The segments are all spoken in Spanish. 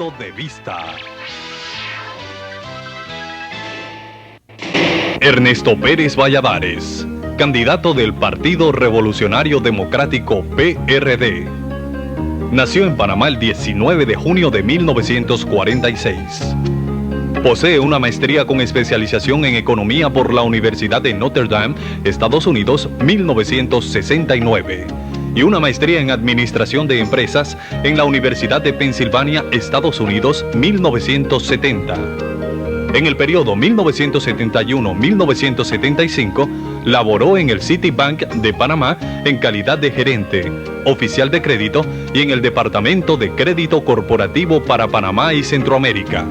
punto de vista. Ernesto Pérez Valladares, candidato del Partido Revolucionario Democrático PRD. Nació en Panamá el 19 de junio de 1946. Posee una maestría con especialización en Economía por la Universidad de Notre Dame, Estados Unidos, 1969. Y una maestría en Administración de Empresas en la Universidad de Pensilvania, Estados Unidos, 1970. En el periodo 1971-1975, laboró en el Citibank de Panamá en calidad de gerente, oficial de crédito y en el Departamento de Crédito Corporativo para Panamá y Centroamérica.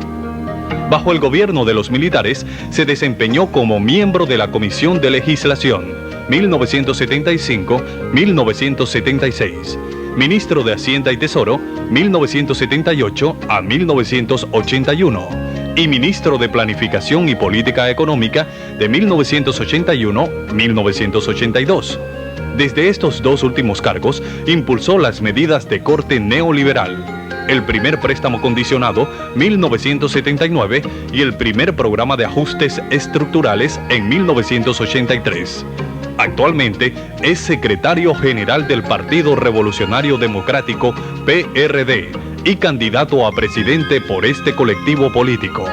Bajo el gobierno de los militares, se desempeñó como miembro de la Comisión de Legislación, 1975-1976, ministro de Hacienda y Tesoro, 1978 a 1981, y ministro de Planificación y Política Económica de 1981-1982. Desde estos dos últimos cargos, impulsó las medidas de corte neoliberal, el primer préstamo condicionado, 1979, y el primer programa de ajustes estructurales en 1983. Actualmente es secretario general del Partido Revolucionario Democrático, PRD, y candidato a presidente por este colectivo político.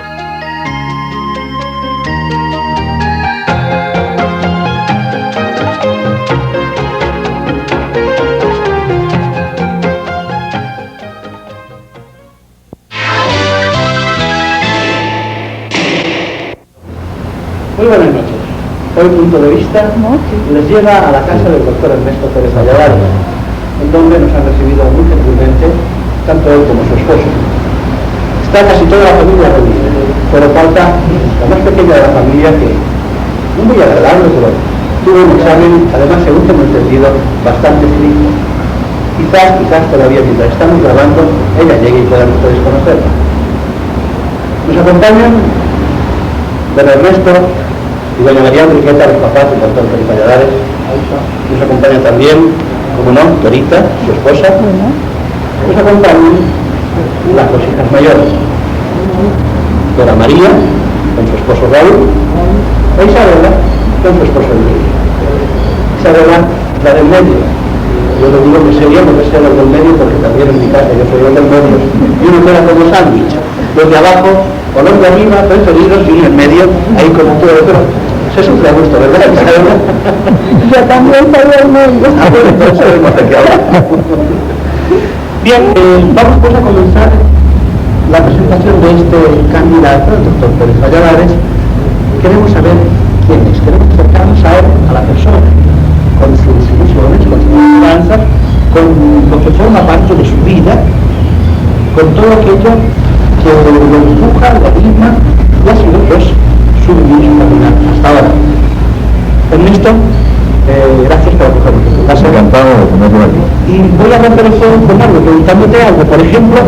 Muy buenas noches. Hoy Punto de Vista les lleva a la casa del doctor Ernesto Pérez Valladares, en donde nos han recibido muy gentilmente tanto él como su esposo. Está casi toda la familia reunida, pero falta la más pequeña de la familia, que no muy agradable, pero tuvo un examen, además según tengo entendido, bastante estricto. Quizás todavía mientras estamos grabando ella llegue y puedan ustedes conocerla. Nos acompañan don Ernesto y doña María Enriqueta, los papás del doctor Pérez Valladares. Nos acompaña también, como no, Dorita, su esposa. Nos acompañan las dos hijas mayores, Dora María, con su esposo Raúl, e Isabela, con su esposo Enrique. Isabela, la del medio. Yo le digo que sería porque sea el del medio, porque también en mi casa yo soy el del medio, y uno queda como sándwich, los de abajo, o los de arriba, preferidos, y en medio, ahí como todo, pero se sufre a gusto, ¿verdad? Yo también soy el medio. Entonces sabemos de qué hablar. Bien, vamos pues a comenzar la presentación de este candidato, el doctor Pérez Valladares. Queremos saber quién es, queremos acercarnos a él, a la persona, con sus ilusiones, con sus esperanzas, con lo que forma parte de su vida, con todo aquello que lo empuja, lo anima, y ha sido pues su caminar hasta ahora. Ernesto, gracias por acogernos en tu casa. Encantado de tenerlo aquí. Y voy a romper el fuego con algo, preguntándote algo. Por ejemplo,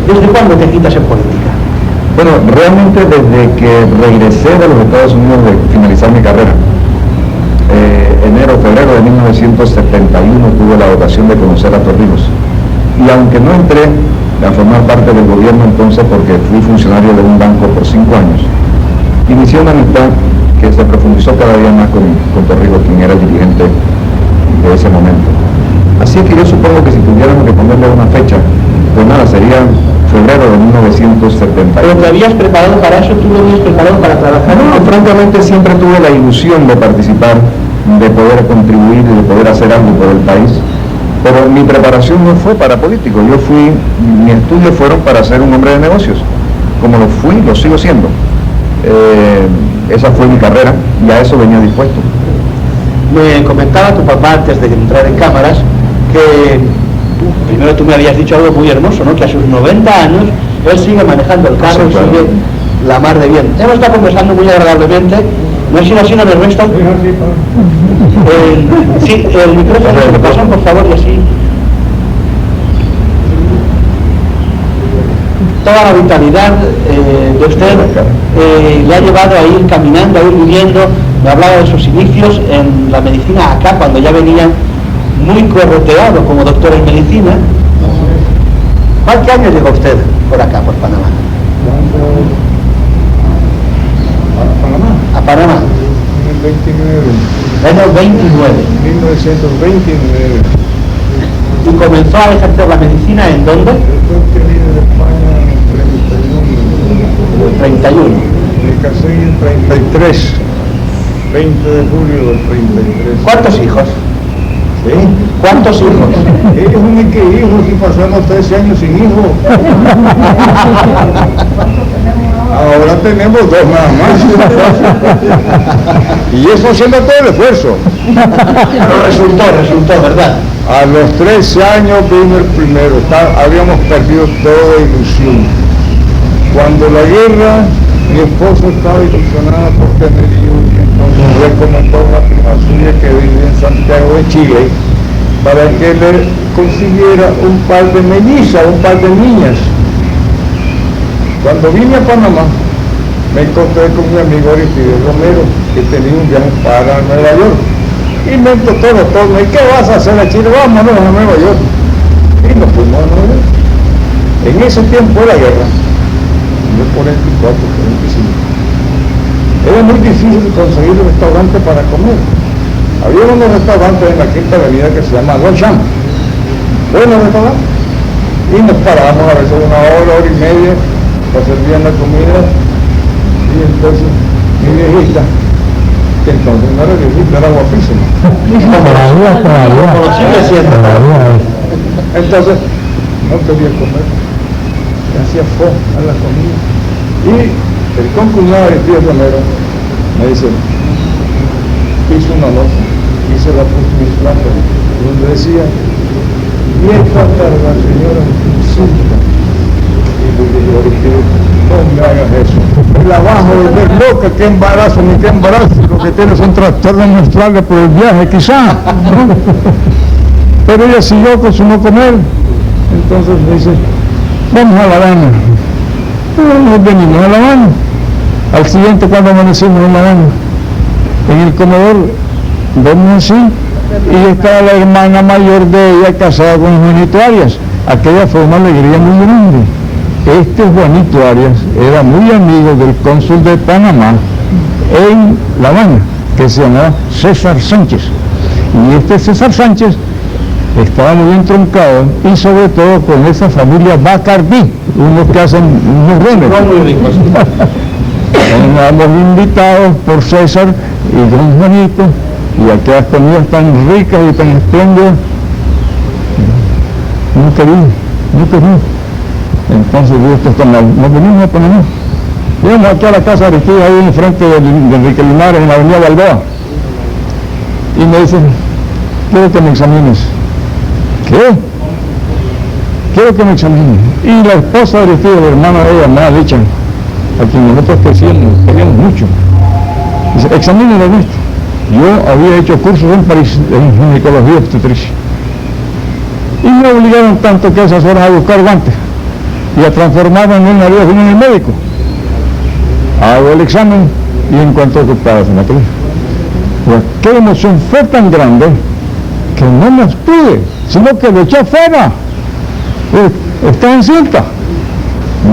¿desde cuándo te agitas en política? Bueno, realmente desde que regresé de los Estados Unidos de finalizar mi carrera. Febrero de 1971 tuve la ocasión de conocer a Torrijos. Y aunque no entré a formar parte del gobierno entonces, porque fui funcionario de un banco por 5 años, inicié una amistad que se profundizó cada día más con Torrijos, quien era el dirigente de ese momento. Así que yo supongo que si tuviéramos que ponerle una fecha, pues nada, sería febrero de 1970. ¿Pero te habías preparado para eso? ¿Tú lo habías preparado para trabajar? No, francamente siempre tuve la ilusión de participar, de poder contribuir y de poder hacer algo por el país, pero mi preparación no fue para político. Mis estudios fueron para ser un hombre de negocios, como lo fui, lo sigo siendo. Esa fue mi carrera y a eso venía dispuesto. Me comentaba tu papá antes de entrar en cámaras que primero tú me habías dicho algo muy hermoso, ¿no? Que a sus 90 años él sigue manejando el carro, sí, claro, y sigue la mar de bien. Hemos estado conversando muy agradablemente. ¿No ha sido así, no, Ernesto? Sí, el micrófono se me pasan, por favor, y así. Toda la vitalidad de usted le ha llevado a ir caminando, a ir viviendo. Me hablaba de sus inicios en la medicina acá, cuando ya venía muy correteado como doctor en medicina. ¿A qué año llegó usted por acá, por Panamá? ¿A Panamá? A Panamá. En el 29. Año 29. 1929. ¿Y comenzó a ejercer la medicina en dónde? Después que vine de España en el 31. 31. Me casé en el 33. 20 de julio del 33. ¿Cuántos hijos? ¿Sí? ¿Cuántos hijos? Hijos ni que hijos, si pasamos 13 años sin hijos. Ahora tenemos 2 nada más. Y eso haciendo todo el esfuerzo. Pero resultó, ¿verdad? A los 13 años vino el primero. Habíamos perdido toda ilusión. Cuando la guerra, mi esposo estaba ilusionada por tener hijos, y entonces recomendó a una prima suya que vive en Santiago de Chile para que le consiguiera un par de mellizas, un par de niñas. Cuando vine a Panamá, me encontré con mi amigo Aristides Romero, que tenía un viaje para Nueva York. Y me tocó de todo. ¿Y qué vas a hacer a Chile? Vámonos a Nueva York. Y nos fuimos a Nueva York. En ese tiempo de la guerra, no 44, 45, era muy difícil conseguir un restaurante para comer. Había unos restaurantes en la Quinta Avenida que se llama Longchamp. Buenos restaurantes. Y nos parábamos a veces 1 hora, 1 hora y media, para servir la comida. Y entonces mi viejita, que entonces no era viejita, era guapísima. Como sigue siendo. Entonces no quería comer, le hacía fo a la comida. Y el concuñado de tío Romero me dice, hizo una nota, hice la puso en mis platos, donde decía, vieja tarda señora, insulta. Y le dije, no me hagas eso. El abajo de loca, qué embarazo, ni qué embarazo, lo que tiene son trastornos menstruales por el viaje, quizá. ¿No? Pero ella siguió con su no comer. Entonces me dice, vamos a La Habana. Nos venimos a La Habana. Al siguiente, cuando amanecimos en La Habana, en el comedor, vemos así, y estaba la hermana mayor de ella casada con Juanito Arias. Aquella fue una alegría muy grande. Este Juanito Arias era muy amigo del cónsul de Panamá en La Habana, que se llamaba César Sánchez. Y este César Sánchez estaba muy entroncado, y sobre todo con esa familia Bacardí, unos que hacen unos rones. Éramos invitados por César y don Juanito, y aquellas comidas tan ricas y tan espléndidas. No quería. Entonces nos venimos a Panamá. Llegamos aquí a la casa de Aristides, ahí enfrente de Enrique Linares, en la avenida Balboa. Y me dicen, quiero que me examines. ¿Qué? Quiero que me examines. Y la esposa de Aristides, la hermana de ella, Mara Lichan, a quien nosotros queríamos mucho, dice, examínelo en esto. Yo había hecho cursos en París en ginecología y obstetricia. Y me obligaron tanto que a esas horas a buscar guantes y a transformarme en un nariz en el médico. Hago el examen y encuentro que estaba en la crisis. Qué emoción fue tan grande que no me pude, sino que lo eché fuera. Está en cinta.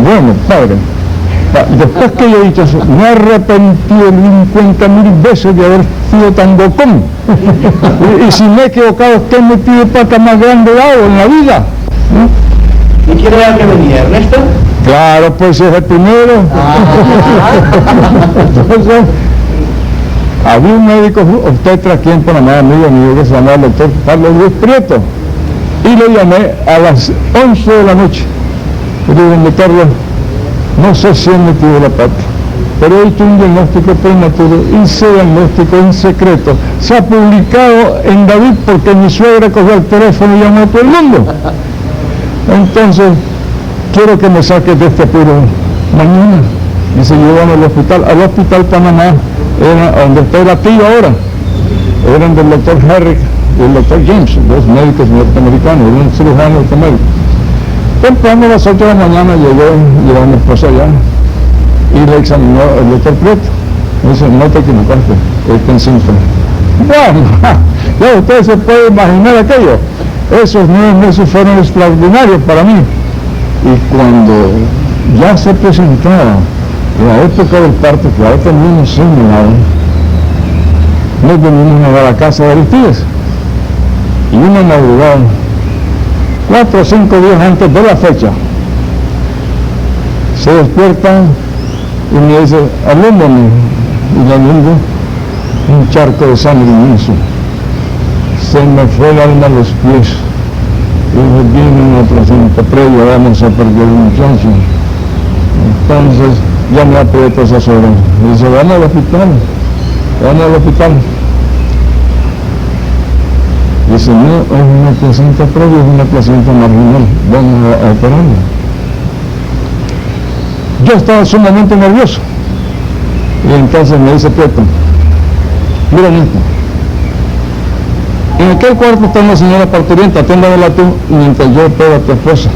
Bueno, padre, después que yo he dicho eso, me he arrepentido 50.000 veces de haber sido tan bocón. Y si me he equivocado, ¿qué me pide pata más grande dado en la vida? ¿No? ¿Y quién era el que venía, Ernesto? Claro, pues es el primero. Entonces, había un médico obstetra aquí en Panamá, amigo mío, que se llamaba el doctor Carlos Luis Prieto, y lo llamé a las 11 de la noche. Le digo, Carlos, no sé si he metido la pata, pero he hecho un diagnóstico prematuro, y ese diagnóstico en secreto se ha publicado en David porque mi suegra cogió el teléfono y llamó a todo el mundo. Entonces, quiero que me saques de este apuro mañana. Y se llevan al hospital Panamá, donde está la tía ahora. Eran del doctor Herrick y el doctor James, dos médicos norteamericanos, un cirujano norteamericano. Temprano a las 8 de la mañana llegó mi esposa allá y le examinó el doctor Prieto. Me dice, no te equivocaste, está en síntoma. Bueno, ya ustedes se pueden imaginar aquello. Esos 9 meses fueron extraordinarios para mí. Y cuando ya se presentaba la época del parto, que ahora teníamos señalado, nos venimos a la casa de Aristides. Y una madrugada, 4 o 5 días antes de la fecha, se despierta y me dice, alúmbrame, y le alumbro un charco de sangre inmenso. Se me fue el alma a los pies. Y dije, viene una placenta previa, vamos a perder el muchacho. Entonces, ya me aprieto esas horas. Y dice, vamos al hospital, vamos al hospital. Dice, no, es una placenta previa, es una placenta marginal, vamos a operarla. Yo estaba sumamente nervioso. Y entonces me dice Prieto, miren esto. En aquel cuarto está una señora parturienta, atiéndamela tú mientras yo opero a tu esposa.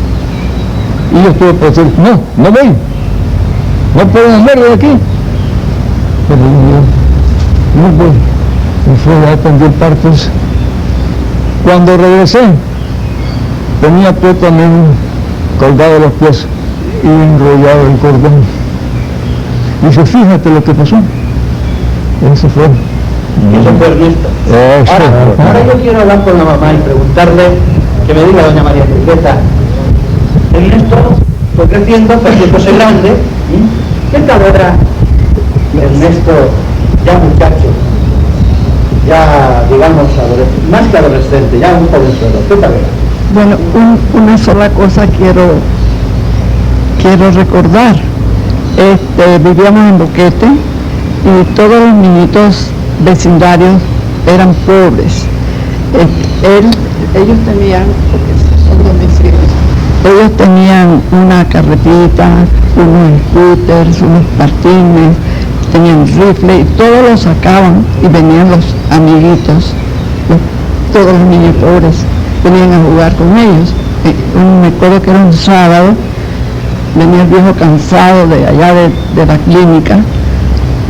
Y yo estuve por decir, no voy. No puedo andar de aquí. Pero yo, no voy. Y fue a atender partos. Cuando regresé, tenía Prieto a mí colgado de los pies y enrollado el cordón. Dice, fíjate lo que pasó. Eso fue. Eso fue Ernesto. Ahora yo quiero hablar con la mamá y preguntarle, que me diga doña María Enriqueta, Ernesto fue creciendo, fue haciéndose grande. ¿Qué tal era Ernesto ya muchacho? Ya, digamos, más que adolescente, ya un jovenzuelo? ¿Qué tal era? Bueno, una sola cosa quiero recordar. Vivíamos en Boquete y todos los niñitos vecindarios eran pobres. Ellos tenían, porque son domicilios, ellos tenían una carretita, unos scooters, unos patines, tenían rifle y todos los sacaban y venían los amiguitos, todos los niños pobres venían a jugar con ellos. Me acuerdo que era un sábado, venía el viejo cansado de allá de la clínica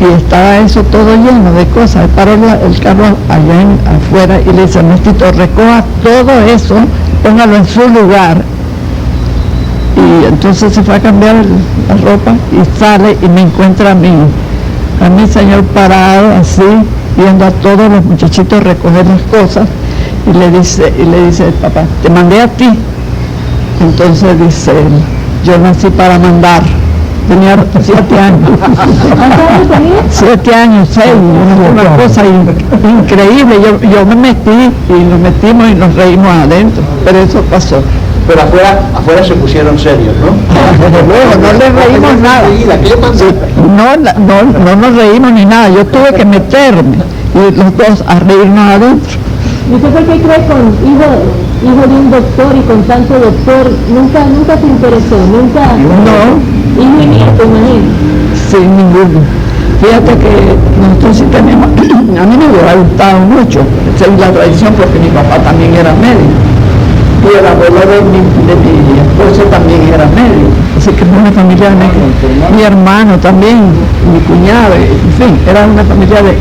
y estaba eso todo lleno de cosas. Paró el carro allá afuera y le dice, Ernestito, recoja todo eso, póngalo en su lugar. Y entonces se fue a cambiar la ropa y sale y me encuentra a mí señor parado así, viendo a todos los muchachitos recoger las cosas y le dice el papá, te mandé a ti. Entonces dice él, yo nací para mandar. Tenía 7 años. 7 años, 6, una cosa increíble. Yo me metí y nos metimos y nos reímos adentro, pero eso pasó. Pero afuera se pusieron serios, ¿no? No les reímos nada. No nos reímos ni nada. Yo tuve que meterme y los dos a reírnos adentro. ¿Y usted por qué cree con hijo de un doctor y con tanto doctor? Nunca se interesó, nunca. No. Hijo y nieto, imagínate. Sin ninguno. Fíjate que nosotros sí tenemos, a mí me hubiera gustado mucho seguir la tradición porque mi papá también era médico. Y el abuelo de mi esposo también era médico. Así que fue una familia de médicos. Mi hermano también, mi cuñado, en fin, era una familia de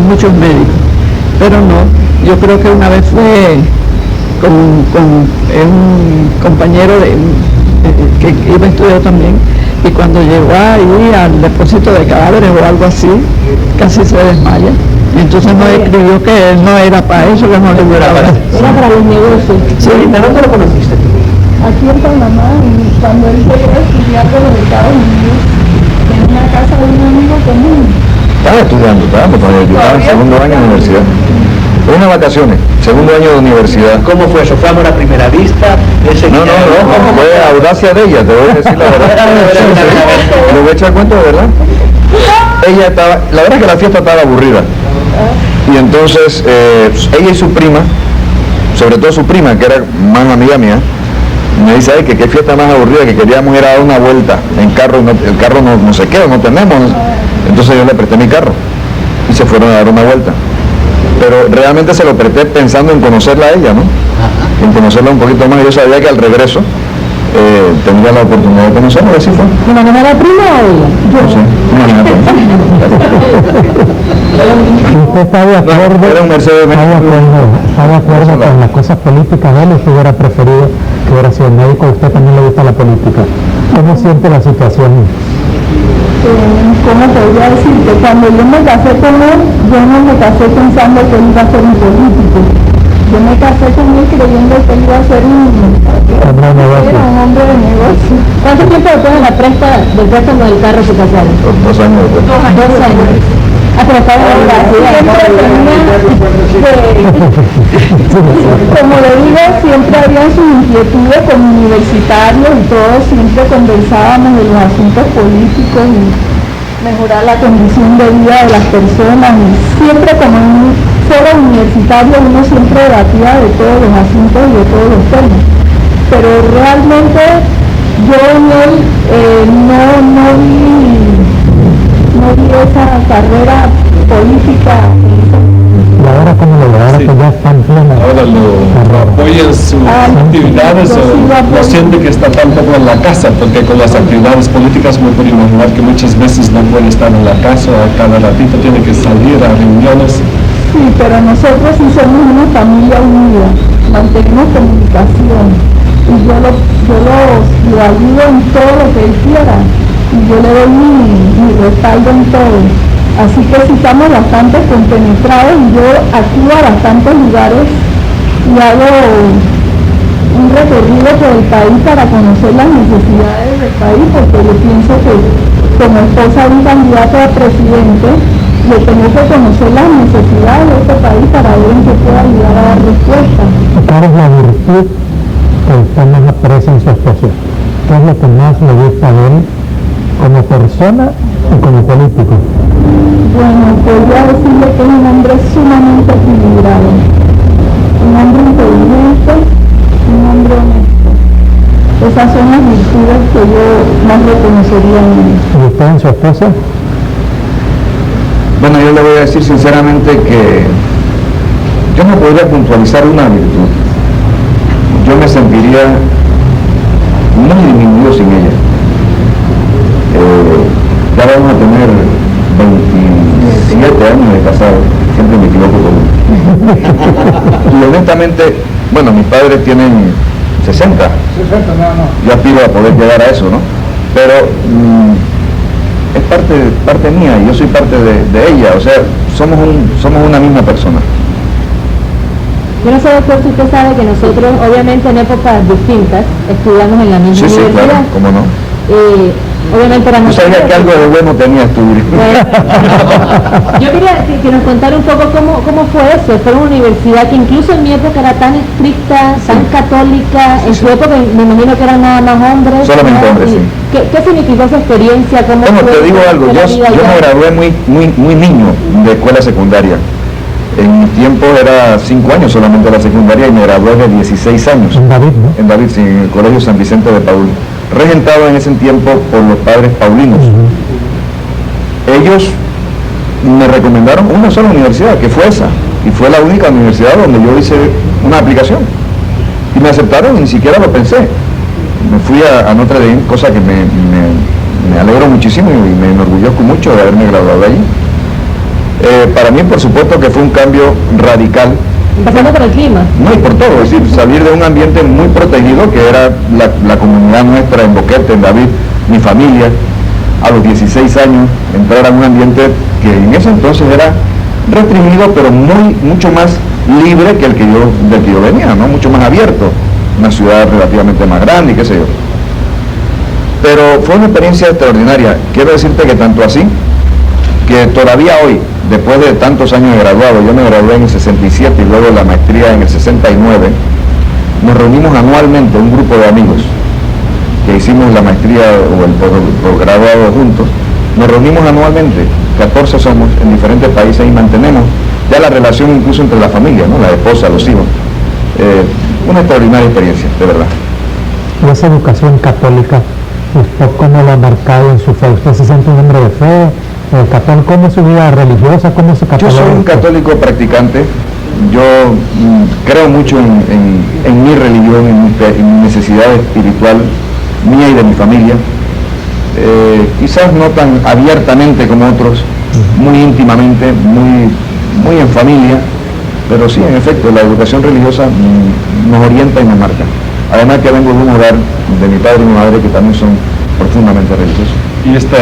muchos médicos. Pero no, yo creo que una vez fue con un compañero que iba a estudiar también, y cuando llegó ahí al depósito de cadáveres o algo así, casi se desmaya. Y entonces nos escribió que él no era para eso, que no le duraba. Era para los negocios. Sí, ¿de dónde lo conociste tú? Aquí en Panamá, cuando él llegó a estudiar de los Estados Unidos, en una casa de un amigo común. Estaba estudiando, estaba en segundo año de universidad. Unas vacaciones, segundo año de universidad. ¿Cómo fue eso? ¿Fue amor a primera vista? No, fue audacia de ella, te voy a decir la verdad. Le voy a echar cuento de verdad. Ella estaba, la verdad es que la fiesta estaba aburrida. Y entonces ella y su prima, sobre todo su prima, que era más amiga mía, me dice, ay, que qué fiesta más aburrida, que queríamos ir a dar una vuelta en carro, el carro no se queda, no tenemos. Entonces yo le presté mi carro y se fueron a dar una vuelta. Pero realmente se lo presté pensando en conocerla a ella, ¿no? En conocerla un poquito más. Yo sabía que al regreso tendría la oportunidad de conocerla, así fue. ¿Una manera prima o ella? No sé, imagínate. ¿Usted está de acuerdo? Era un Mercedes. ¿Está de acuerdo con las cosas políticas de él? ¿Usted hubiera preferido que hubiera sido médico, a usted también le gusta la política. ¿Cómo siente la situación? ¿Cómo podría decir que cuando yo me casé con él, yo no me casé pensando que él iba a ser un político? Yo me casé con él creyendo que él iba a ser un hombre de negocio. ¿Cuánto tiempo después de la presta del préstamo del carro se casaron? 2 años después. 2 años. Ah, pero estaba en la como le digo, siempre había sus inquietudes como universitarios y todos siempre conversábamos de los asuntos políticos y mejorar la condición de vida de las personas, y siempre como en un foro universitario uno siempre debatía de todos los asuntos y de todos los temas, pero realmente yo en él no vi esa carrera política. ¿Y ahora cómo lo ve? Ahora que ya está en plena. Ahora lo apoya en sus actividades, o no siente que está tampoco en la casa, porque con las actividades políticas me puedo imaginar que muchas veces no puede estar en la casa, a cada ratito tiene que salir a reuniones. Sí, pero nosotros sí somos una familia unida, mantenemos comunicación y yo lo ayudo en todo lo que él quiera y yo le doy mi respaldo en todo. Así que sí estamos bastante compenetrados y yo acudo a bastantes lugares y hago un recorrido por el país para conocer las necesidades del país, porque yo pienso que como esposa de un candidato a presidente, yo tengo que conocer las necesidades de este país para ver en qué puedo ayudar a dar respuesta. ¿Cuál es la virtud que usted más aprecia en su esposo? ¿Qué es lo que más le gusta de él como persona y como político? Bueno, podría decirle que es un hombre sumamente equilibrado, un hombre inteligente, un hombre honesto. Esas son las virtudes que yo más reconocería en él. ¿Y usted en su esposa? Bueno, yo le voy a decir sinceramente que yo no podría puntualizar una virtud. Yo me sentiría muy disminuido sin ella. Ya vamos a tener 27 años de casado, siempre me equivoco con uno. Y honestamente, bueno, mis padres tienen 60. 60 nada más. Yo aspiro a poder llegar a eso, ¿no? Pero es parte mía y yo soy parte de ella, o sea, somos una misma persona. Yo no sé, doctor, si usted sabe que nosotros, obviamente en épocas distintas, estudiamos en la misma universidad. Sí, claro, cómo no. Obviamente era Yo sabía que algo de bueno tenías tú. Bueno, yo quería que nos contara un poco cómo fue eso. Fue una universidad que incluso en mi época era tan estricta, tan católica. En su época me imagino que eran nada más hombres. Solamente hombres, sí. ¿Qué significó esa experiencia? Bueno, te digo algo, yo me gradué muy niño de escuela secundaria. En mi tiempo era 5 años solamente la secundaria y me gradué de 16 años. En David, ¿no? En David, sí, en el Colegio San Vicente de Paul, regentado en ese tiempo por los padres paulinos. Ellos me recomendaron una sola universidad, que fue esa, y fue la única universidad donde yo hice una aplicación. Y me aceptaron y ni siquiera lo pensé. Me fui a Notre Dame, cosa que me alegro muchísimo y me enorgullezco mucho de haberme graduado allí. Para mí, por supuesto, que fue un cambio radical. Pasando por el clima. No, y por todo, es decir, salir de un ambiente muy protegido, que era la comunidad nuestra en Boquete, en David, mi familia, a los 16 años, entrar a un ambiente que en ese entonces era restringido, pero mucho más libre que del que yo venía, ¿no? Mucho más abierto, una ciudad relativamente más grande y qué sé yo. Pero fue una experiencia extraordinaria. Quiero decirte que tanto así, que todavía hoy, después de tantos años de graduado, yo me gradué en el 67 y luego la maestría en el 69, nos reunimos anualmente un grupo de amigos que hicimos la maestría o el posgraduado juntos. Nos reunimos anualmente, 14 somos en diferentes países y mantenemos ya la relación incluso entre la familia, ¿no? La esposa, los hijos. Una extraordinaria experiencia, de verdad. ¿Y esa educación católica, usted cómo lo ha marcado en su fe? ¿Usted se siente un hombre de fe? ¿Cómo es su vida religiosa? ¿Cómo es su católico? Yo soy un católico practicante. Yo creo mucho en mi religión, en mi necesidad espiritual mía y de mi familia. Quizás no tan abiertamente como otros, muy íntimamente, muy en familia, pero sí, en efecto, la educación religiosa nos orienta y nos marca. Además que vengo de un hogar de mi padre y mi madre que también son profundamente religiosos. Y esta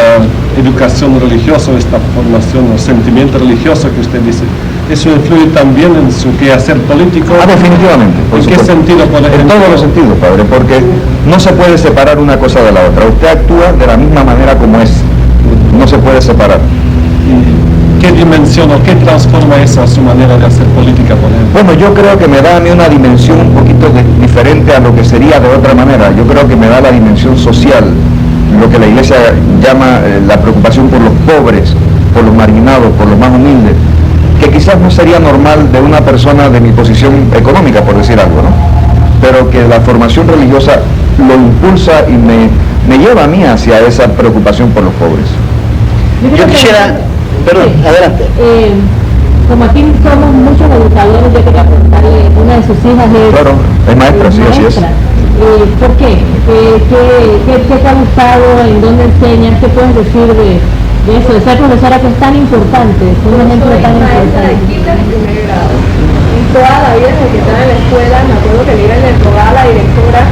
educación religiosa, esta formación o sentimiento religioso que usted dice, ¿eso influye también en su quehacer político? Definitivamente. ¿En qué sentido, por ejemplo? En todos los sentidos, padre, porque no se puede separar una cosa de la otra. Usted actúa de la misma manera como es. No se puede separar. ¿Qué dimensión o qué transforma eso a su manera de hacer política, por ejemplo? Bueno, yo creo que me da a mí una dimensión un poquito diferente a lo que sería de otra manera. Yo creo que me da la dimensión social, lo que la Iglesia llama la preocupación por los pobres, por los marginados, por los más humildes, que quizás no sería normal de una persona de mi posición económica, por decir algo, ¿no? Pero que la formación religiosa lo impulsa y me lleva a mí hacia esa preocupación por los pobres. Yo quisiera... Perdón, sí. Adelante. Como aquí somos muchos educadores, yo quería preguntarle, una de sus hijas es... Claro, es maestra, sí, así es. ¿Por qué? ¿Qué te ha gustado? ¿En dónde enseñas? ¿Qué puedes decir de eso, de ser profesora, que es tan importante? Es un ejemplo tan importante. Y toda la vida desde que estaba en la escuela, me acuerdo que le rogaba a la directora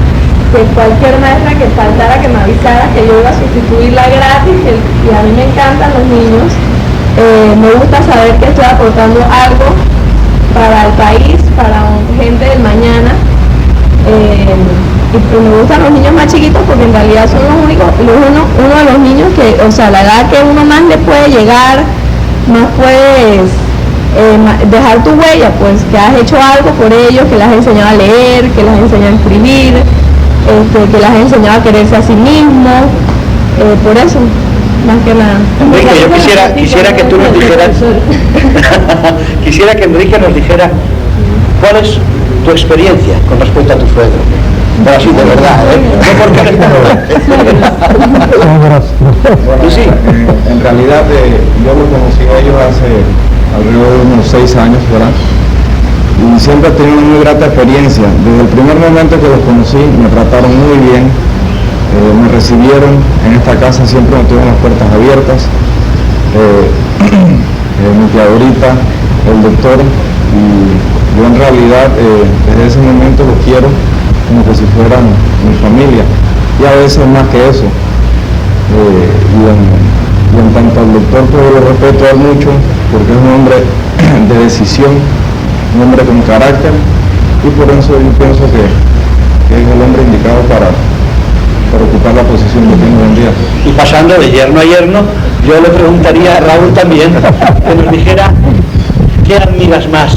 que cualquier maestra que faltara, que me avisara que yo iba a sustituirla gratis, y a mí me encantan los niños. Me gusta saber que estoy aportando algo para el país, para gente del mañana, y me gustan los niños más chiquitos porque en realidad son los únicos, uno de los niños que, o sea, la edad que uno más le puede llegar, más puedes dejar tu huella, pues que has hecho algo por ellos, que les has enseñado a leer, que les has enseñado a escribir, que les has enseñado a quererse a sí mismo, por eso. Más que nada. Enrique, yo quisiera que tú nos dijeras, quisiera que Enrique nos dijera cuál es tu experiencia con respecto a tu suegro. Pero así de verdad, no porque eres bueno, sí. En realidad yo lo conocí a ellos hace alrededor de unos 6 años, ¿verdad? Y siempre he tenido una muy grata experiencia. Desde el primer momento que los conocí me trataron muy bien. Me recibieron en esta casa, siempre me tuvieron las puertas abiertas. Mi tía Dorita, el doctor, y yo en realidad desde ese momento los quiero como que si fueran mi familia, y a veces más que eso. Y en tanto al doctor, pues lo respeto a él mucho porque es un hombre de decisión, un hombre con carácter, y por eso yo pienso que es el hombre indicado para ocupar la posición que tengo hoy en día. Y pasando de yerno a yerno, yo le preguntaría a Raúl también que nos dijera qué admiras más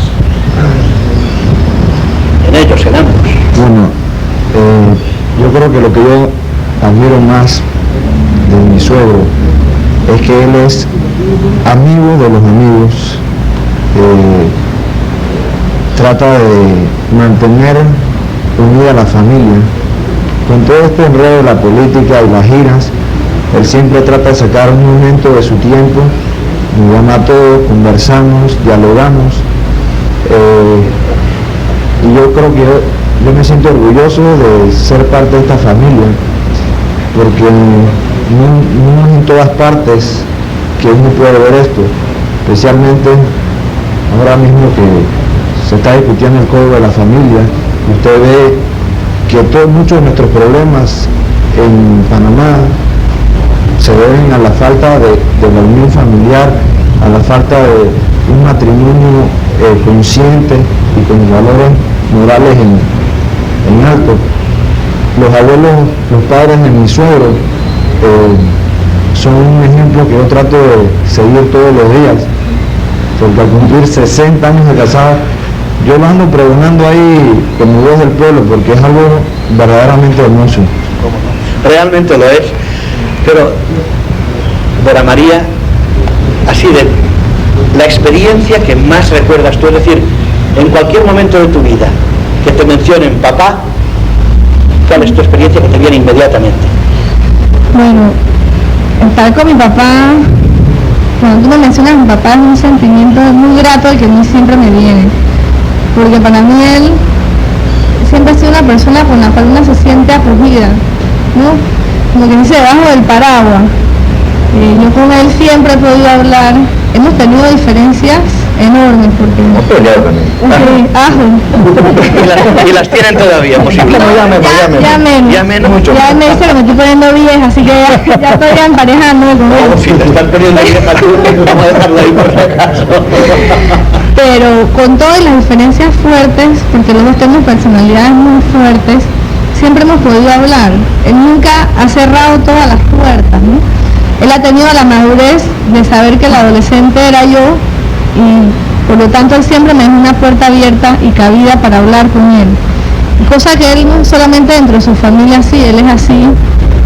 en ellos, en ambos. Bueno, yo creo que lo que yo admiro más de mi suegro es que él es amigo de los amigos, trata de mantener unida a la familia. Con todo este enredo de la política y las giras, él siempre trata de sacar un momento de su tiempo, nos llama a todos, conversamos, dialogamos, y yo creo que yo me siento orgulloso de ser parte de esta familia, porque no es en todas partes que uno puede ver esto, especialmente ahora mismo que se está discutiendo el Código de la Familia. Usted ve que muchos de nuestros problemas en Panamá se deben a la falta de la unión familiar, a la falta de un matrimonio consciente y con valores morales en alto. Los abuelos, los padres de mi suegro son un ejemplo que yo trato de seguir todos los días, porque al cumplir 60 años de casado, yo lo ando pregonando ahí como voz del pueblo, porque es algo verdaderamente hermoso. Realmente lo es, pero Dora María, así de la experiencia que más recuerdas tú, es decir, en cualquier momento de tu vida que te mencionen papá, ¿cuál es tu experiencia que te viene inmediatamente? Bueno, estar con mi papá, cuando tú me mencionas mi papá, es un sentimiento muy grato que a mí siempre me viene, porque para mí él siempre ha sido una persona con la cual uno se siente acogida, ¿no? Como que dice, debajo del paraguas. Yo con él siempre he podido hablar, hemos tenido diferencias enormes, porque... Sí, ajo. Y las tienen todavía, posiblemente. Ya menos. Ya me dice que me estoy poniendo vieja, así que ya estoy emparejándome con él. Si te están poniendo vieja, vamos a dejarlo ahí por si acaso. Pero con todas las diferencias fuertes, porque los dos tenemos personalidades muy fuertes, siempre hemos podido hablar. Él nunca ha cerrado todas las puertas, ¿no? Él ha tenido la madurez de saber que el adolescente era yo y por lo tanto él siempre me dejó una puerta abierta y cabida para hablar con él. Cosa que él no solamente dentro de su familia así, él es así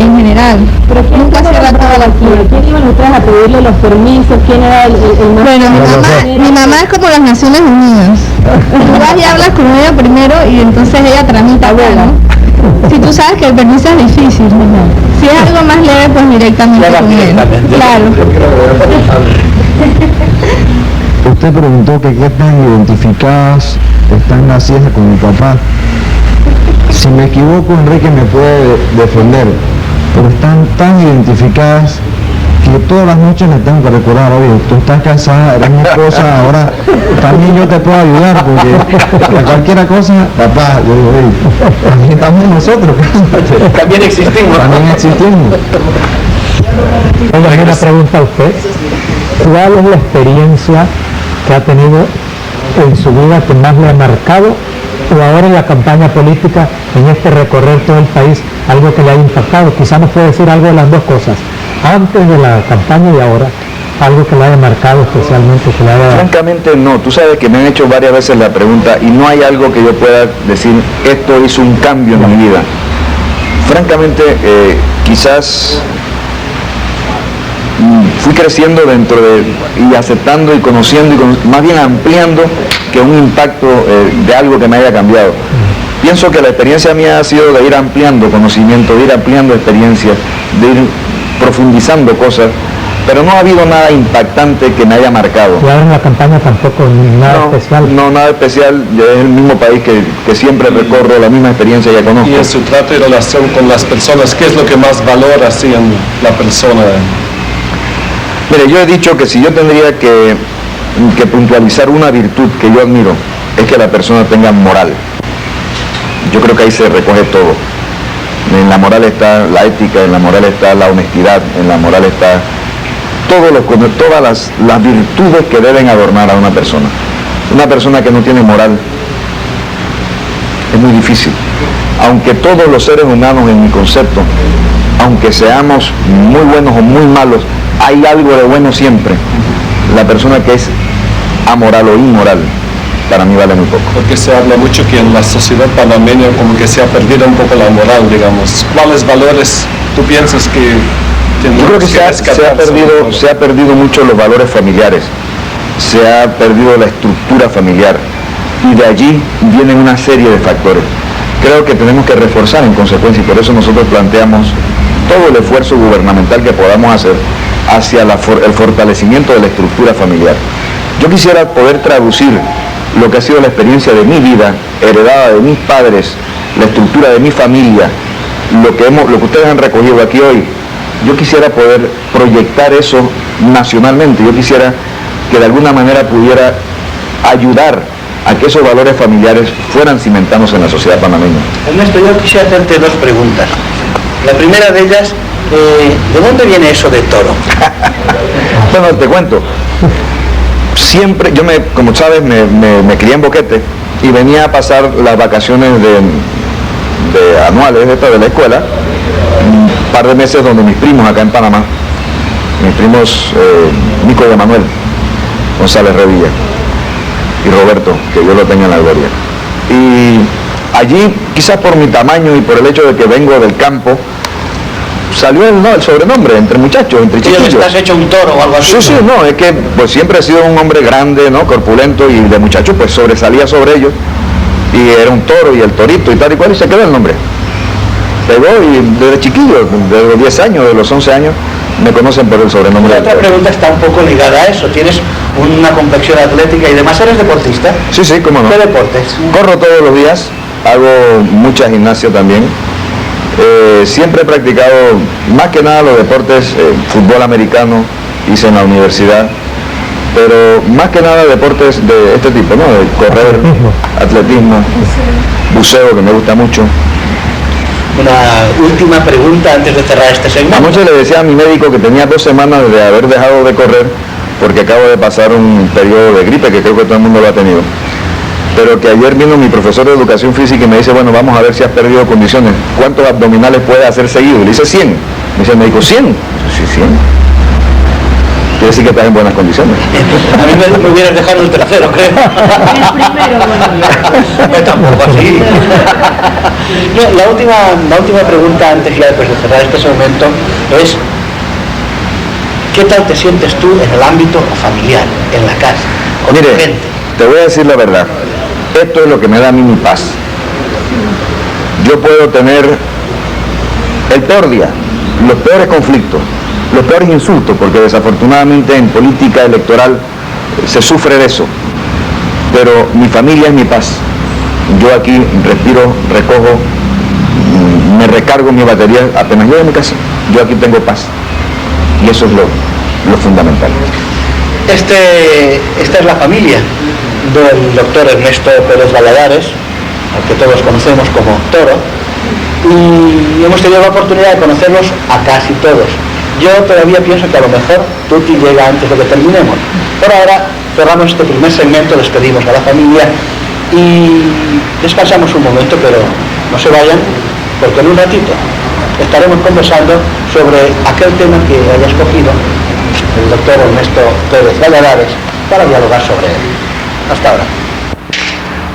en general. Pero nunca cierra todas las puertas. ¿Quién iban ustedes a pedirle los permisos? ¿Quién era el Bueno, mi mamá es como las Naciones Unidas. Tú vas y hablas con ella primero y entonces ella tramita, bueno. Si tú sabes que el permiso es difícil, si es algo más leve, pues directamente con él. Claro. Usted preguntó que qué tan identificadas están las hijas con mi papá. Si me equivoco, Enrique me puede defender, pero están tan identificadas que todas las noches le tengo que recordar, oye, tú estás casada, eres mi esposa, ahora también yo te puedo ayudar, porque a cualquier cosa, papá, yo digo, oye, también estamos nosotros, También existimos. Oiga, una pregunta a usted. ¿Cuál es la experiencia que ha tenido en su vida que más le ha marcado, o ahora en la campaña política, en este recorrer todo el país, algo que le haya impactado? Quizá nos puede decir algo de las dos cosas, antes de la campaña y ahora, algo que le haya marcado especialmente, que le haya... Francamente no, tú sabes que me han hecho varias veces la pregunta y no hay algo que yo pueda decir, esto hizo un cambio en mi vida. Francamente, quizás fui creciendo dentro de, y aceptando y conociendo, más bien ampliando que un impacto de algo que me haya cambiado. Pienso que la experiencia mía ha sido de ir ampliando conocimiento, de ir ampliando experiencias, de ir profundizando cosas, pero no ha habido nada impactante que me haya marcado. Y ahora en la campaña tampoco nada especial. No, nada especial, es el mismo país que siempre recorro, la misma experiencia ya conozco. Y en su trato y relación con las personas, ¿qué es lo que más valora así en la persona? Mire, yo he dicho que si yo tendría que puntualizar una virtud que yo admiro, es que la persona tenga moral. Yo creo que ahí se recoge todo. En la moral está la ética, en la moral está la honestidad, en la moral está todas las virtudes que deben adornar a una persona. Una persona que no tiene moral es muy difícil. Aunque todos los seres humanos, en mi concepto, aunque seamos muy buenos o muy malos, hay algo de bueno siempre. La persona que es amoral o inmoral, para mí vale muy poco. Porque se habla mucho que en la sociedad panameña como que se ha perdido un poco la moral, digamos. ¿Cuáles valores tú piensas que yo creo que se ha perdido mucho los valores familiares, se ha perdido la estructura familiar y de allí vienen una serie de factores. Creo que tenemos que reforzar en consecuencia y por eso nosotros planteamos todo el esfuerzo gubernamental que podamos hacer hacia el fortalecimiento de la estructura familiar. Yo quisiera poder traducir lo que ha sido la experiencia de mi vida, heredada de mis padres, la estructura de mi familia, lo que ustedes han recogido aquí hoy. Yo quisiera poder proyectar eso nacionalmente, yo quisiera que de alguna manera pudiera ayudar a que esos valores familiares fueran cimentados en la sociedad panameña. Ernesto, yo quisiera hacerte dos preguntas. La primera de ellas, ¿de dónde viene eso de toro? Bueno, te cuento. Siempre, como sabes, me crié en Boquete y venía a pasar las vacaciones de anuales de la escuela, un par de meses donde mis primos acá en Panamá, mis primos Nico y Emanuel González Revilla y Roberto, que Dios lo tenga en la gloria. Y allí, quizás por mi tamaño y por el hecho de que vengo del campo, salió el sobrenombre entre muchachos, entre chiquillos. ¿Estás hecho un toro o algo así? Sí, no, es que pues siempre he sido un hombre grande, ¿no? Corpulento, y de muchacho pues sobresalía sobre ellos, y era un toro y el torito y tal y cual, y se quedó el nombre. Pegó y desde chiquillo, de los 10 años, de los 11 años, me conocen por el sobrenombre. La otra pregunta está un poco ligada a eso. Tienes una complexión atlética y demás. ¿Eres deportista? Sí, cómo no. ¿Qué deportes? Corro todos los días, hago mucha gimnasia también. Siempre he practicado más que nada los deportes, fútbol americano, hice en la universidad, pero más que nada deportes de este tipo, ¿no? De correr, atletismo, buceo, que me gusta mucho. Una última pregunta antes de cerrar este segmento. Anoche le decía a mi médico que tenía 2 semanas de haber dejado de correr porque acabo de pasar un periodo de gripe, que creo que todo el mundo lo ha tenido. Pero que ayer vino mi profesor de educación física y me dice, bueno, vamos a ver si has perdido condiciones. ¿Cuántos abdominales puedes hacer seguido? Le dice 100. Me dice el médico, 100. Sí, 100. Quiere decir que estás en buenas condiciones. A mí me hubieras dejado el tercero, creo. El primero, bueno. Tampoco así. La última pregunta antes ya de cerrar este segmento es, ¿qué tal te sientes tú en el ámbito familiar, en la casa, con tu gente? Te voy a decir la verdad. Esto es lo que me da a mí mi paz. Yo puedo tener el peor día, los peores conflictos, los peores insultos, porque desafortunadamente en política electoral se sufre de eso. Pero mi familia es mi paz. Yo aquí respiro, recojo, me recargo mi batería apenas llego a mi casa. Yo aquí tengo paz. Y eso es lo fundamental. Esta es la familia del doctor Ernesto Pérez Valladares, al que todos conocemos como Toro, y hemos tenido la oportunidad de conocerlos a casi todos. Yo todavía pienso que a lo mejor Tuti llega antes de que terminemos. Por ahora cerramos este primer segmento, despedimos a la familia y descansamos un momento, pero no se vayan, porque en un ratito estaremos conversando sobre aquel tema que haya escogido el doctor Ernesto Pérez Valladares para dialogar sobre él. Hasta ahora.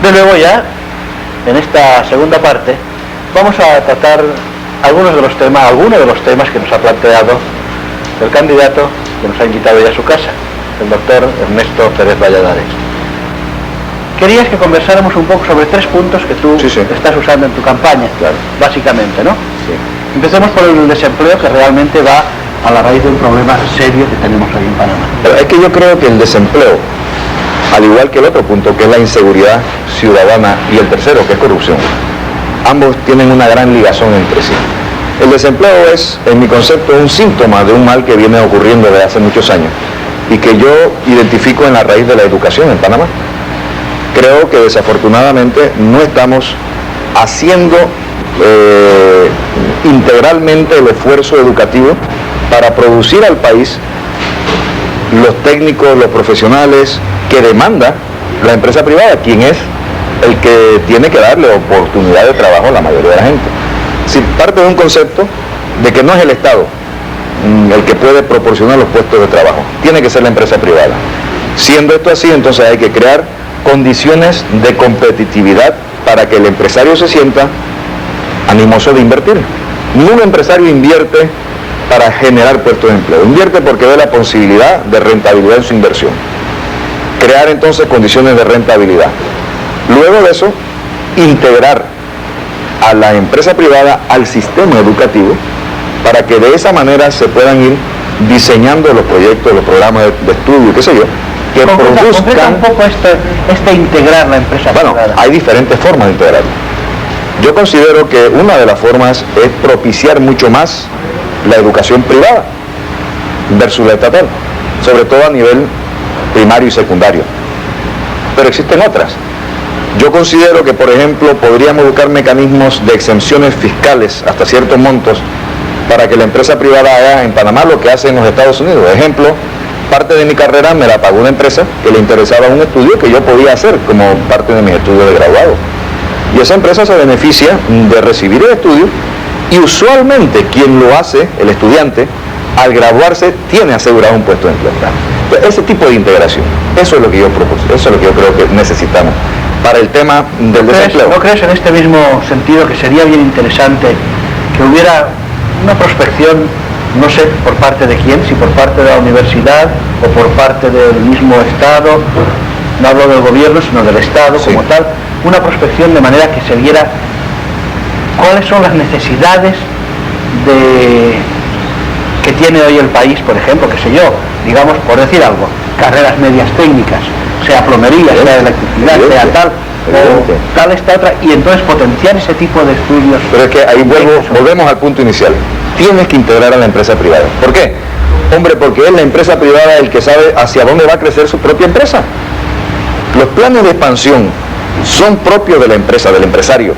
De nuevo ya, en esta segunda parte, vamos a tratar algunos de los temas que nos ha planteado el candidato que nos ha invitado ya a su casa, el doctor Ernesto Pérez Valladares. Querías que conversáramos un poco sobre 3 puntos que tú estás usando en tu campaña, claro, básicamente, ¿no? Sí. Empecemos por el desempleo, que realmente va a la raíz de un problema serio que tenemos ahí en Panamá. Pero es que yo creo que el desempleo, al igual que el otro punto, que es la inseguridad ciudadana, y el tercero, que es corrupción, ambos tienen una gran ligazón entre sí. El desempleo es, en mi concepto, un síntoma de un mal que viene ocurriendo desde hace muchos años y que yo identifico en la raíz de la educación en Panamá. Creo que desafortunadamente no estamos haciendo integralmente el esfuerzo educativo para producir al país los técnicos, los profesionales que demanda la empresa privada, quien es el que tiene que darle oportunidad de trabajo a la mayoría de la gente. Si parte de un concepto de que no es el Estado el que puede proporcionar los puestos de trabajo, tiene que ser la empresa privada. Siendo esto así, entonces hay que crear condiciones de competitividad para que el empresario se sienta animoso de invertir. Ningún empresario invierte para generar puestos de empleo, invierte porque ve la posibilidad de rentabilidad en su inversión. Crear entonces condiciones de rentabilidad. Luego de eso, integrar a la empresa privada al sistema educativo para que de esa manera se puedan ir diseñando los proyectos, los programas de estudio, qué sé yo, que produzcan... un poco este integrar la empresa privada. Bueno, hay diferentes formas de integrarlo. Yo considero que una de las formas es propiciar mucho más la educación privada versus la estatal, sobre todo a nivel primario y secundario. Pero existen otras. Yo considero que, por ejemplo, podríamos buscar mecanismos de exenciones fiscales hasta ciertos montos para que la empresa privada haga en Panamá lo que hace en los Estados Unidos. Por ejemplo, parte de mi carrera me la pagó una empresa que le interesaba un estudio que yo podía hacer como parte de mis estudios de graduado. Y esa empresa se beneficia de recibir el estudio y usualmente quien lo hace, el estudiante, al graduarse tiene asegurado un puesto de empleo. Entonces, ese tipo de integración, eso es lo que yo propongo, eso es lo que yo creo que necesitamos para el tema del desempleo. ¿No crees en este mismo sentido que sería bien interesante que hubiera una prospección, no sé por parte de quién, si por parte de la universidad o por parte del mismo Estado, no hablo del gobierno sino del Estado como tal, una prospección de manera que se viera cuáles son las necesidades que tiene hoy el país, por ejemplo, qué sé yo, digamos, por decir algo, carreras medias técnicas, sea plomería, sea electricidad, sea tal, o tal esta otra, y entonces potenciar ese tipo de estudios. Pero es que ahí volvemos al punto inicial. Tienes que integrar a la empresa privada. ¿Por qué? Hombre, porque es la empresa privada el que sabe hacia dónde va a crecer su propia empresa. Los planes de expansión son propios de la empresa, del empresario.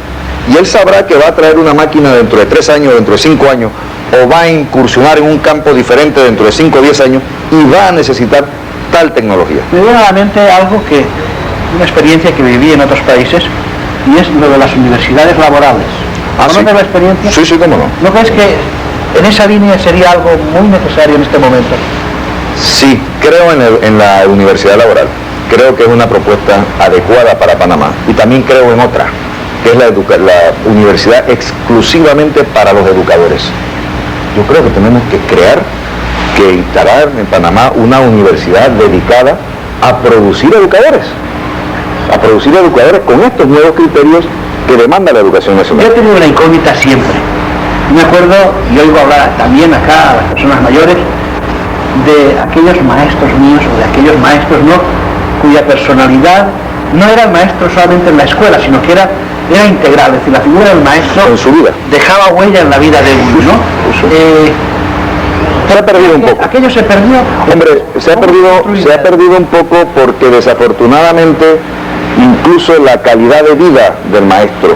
Y él sabrá que va a traer una máquina dentro de 3 años, dentro de 5 años, o va a incursionar en un campo diferente dentro de 5 o 10 años y va a necesitar tal tecnología. Me viene a la mente algo que, una experiencia que viví en otros países, y es lo de las universidades laborales. ¿Conoces la experiencia? Sí, sí, cómo no. ¿No crees que en esa línea sería algo muy necesario en este momento? Sí, creo en la universidad laboral. Creo que es una propuesta adecuada para Panamá. Y también creo en otra, que es la universidad exclusivamente para los educadores. Yo creo que tenemos que instalar en Panamá una universidad dedicada a producir educadores con estos nuevos criterios que demanda la educación nacional. Yo he tenido una incógnita siempre. Me acuerdo, y oigo hablar también acá a las personas mayores, de aquellos maestros míos o de aquellos maestros cuya personalidad no era el maestro solamente en la escuela, sino que era integral, es decir, la figura del maestro en su vida dejaba huella en la vida de uno, ¿no? Se ha perdido un poco. Aquello se perdió. Hombre, se ha perdido un poco porque desafortunadamente incluso la calidad de vida del maestro,